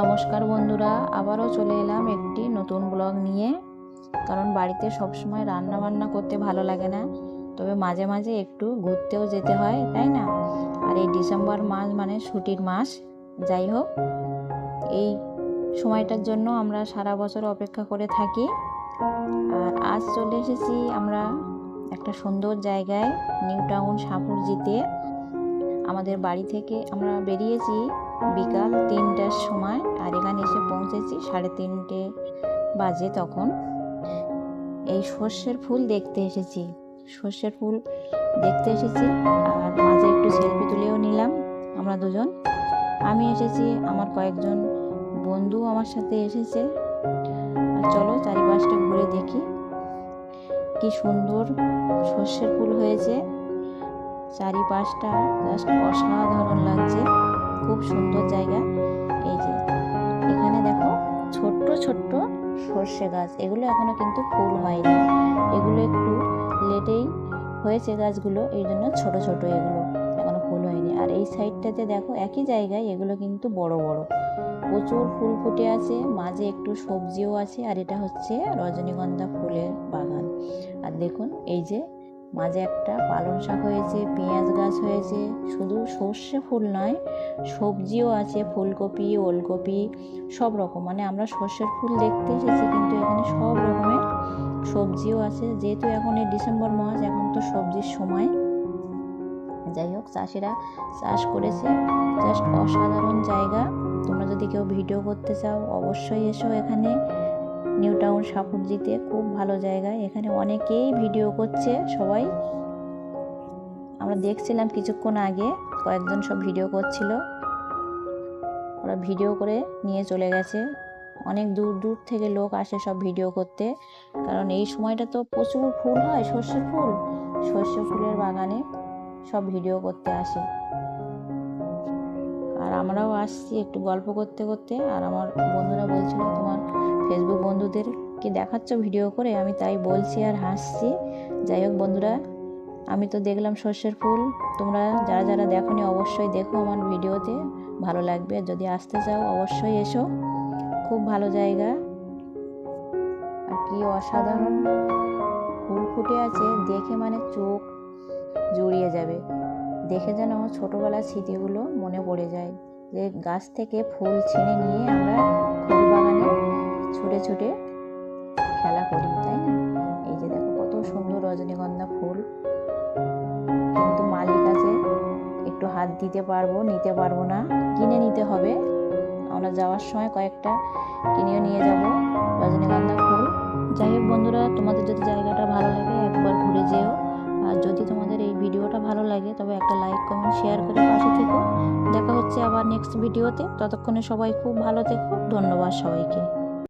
নমস্কার বন্ধুরা, আবারও চলে এলাম একটি নতুন ব্লগ নিয়ে। কারণ বাড়িতে সবসময় রান্না বান্না করতে ভালো লাগে না, তবে মাঝে মাঝে একটু ঘুরতেও যেতে হয়, তাই না? আর এই ডিসেম্বর মাস মানে ছুটির মাস। যাই হোক, এই সময়টার জন্য আমরা সারা বছর অপেক্ষা করে থাকি। আর আজ চলে এসেছি আমরা একটা সুন্দর জায়গায়, নিউ টাউন সাপুরজিতে। আমাদের বাড়ি থেকে আমরা বেরিয়েছি বিকাল 3টার সময়, আর এখানে এসে পৌঁছেছি 3:30 বাজে। তখন এই সর্ষের ফুল দেখতে এসেছি, আর মাঝে একটু সেলফি তুলেও নিলাম আমরা দুজন। আমি এসেছি, আমার কয়েকজন বন্ধু আমার সাথে এসেছে। আর চলো চারিপাশটা ঘুরে দেখি, কি সুন্দর সর্ষের ফুল হয়েছে। চারিপাশটা জাস্ট অসাধারণ লাগছে, খুব সুন্দর জায়গা। এই যে এখানে দেখো ছোট্ট ছোট্ট সর্ষে গাছ, এগুলো এখনো কিন্তু ফুল হয়নি, এগুলো একটু লেটেই হয়েছে গাছগুলো, এই জন্য ছোট ছোট, এগুলো এখনো ফুল হয়নি। আর এই সাইডটাতে দেখো একই জায়গায় এগুলো কিন্তু বড় বড়, প্রচুর ফুল ফুটে আছে, মাঝে একটু সবজিও আছে। আর এটা হচ্ছে রজনীগন্ধা ফুলের বাগান। আর দেখুন এই যে মাঝে একটা পালং শাক হয়েছে, পেঁয়াজ গাছ হয়েছে। শুধু সর্ষে ফুল নয়, সবজিও আছে, ফুলকপি, ওলকপি, সব রকম। মানে আমরা সর্ষের ফুল দেখতে এসেছি, কিন্তু এখানে সব রকমের সবজিও আছে। যেহেতু এখন এই ডিসেম্বর মাস, এখন তো সবজির সময়। যাই হোক, চাষিরা চাষ করেছে, জাস্ট অসাধারণ জায়গা। তোমরা যদি কেউ ভিডিও করতে চাও অবশ্যই এসো এখানে, নিউ টাউন সাপুরজিতে। খুব ভালো জায়গা, এখানে অনেকেই ভিডিও করছে। সবাই আমরা দেখছিলাম কিছুক্ষণ আগে, কয়েকজন সব ভিডিও করছিল, ওরা ভিডিও করে নিয়ে চলে গেছে। অনেক দূর দূর থেকে লোক আসে সব ভিডিও করতে, কারণ এই সময়টা তো প্রচুর ফুল হয়, সর্ষে ফুলের বাগানে সব ভিডিও করতে আসে। আর আমরাও আসছি একটু গল্প করতে করতে। আর আমার বন্ধুরা বলছিল, তোমার ফেসবুক বন্ধুদের কি দেখাচ্ছ ভিডিও করে? আমি তাই বলছি আর হাসছি। যাই হোক বন্ধুরা, আমি তো দেখলাম সর্ষের ফুল, তোমরা যারা যারা দেখোনি অবশ্যই দেখো আমার ভিডিওতে, ভালো লাগবে। যদি আসতে চাও অবশ্যই এসো, খুব ভালো জায়গা। আর কি অসাধারণ ফুল ফুটে আছে, দেখে মানে চোখ জুড়িয়ে যাবে। দেখে যেন ছোটোবেলার স্মৃতিগুলো মনে পড়ে যায়, যে গাছ থেকে ফুল ছিঁড়ে নিয়ে আমরা ফুল বাগানে ছুটে ছুটে খেলা করি, তাই না? এই যে দেখো কত সুন্দর রজনীগন্ধা ফুল, কিন্তু মালিক আছে, একটু হাত দিতে পারবো, নিতে পারবো না, কিনে নিতে হবে। আমরা যাওয়ার সময় কয়েকটা কিনেও নিয়ে যাব রজনীগন্ধা ফুল। যাই হোক বন্ধুরা, তোমাদের যদি জায়গাটা ভালো লাগে একবার ঘুরে যেও। আর যদি তোমাদের এই ভিডিওটা ভালো লাগে তবে একটা লাইক, কমেন্ট, শেয়ার করে পাশে থেকো। দেখা হচ্ছে আবার নেক্সট ভিডিওতে। ততক্ষণে সবাই খুব ভালো থেকো। ধন্যবাদ সবাইকে।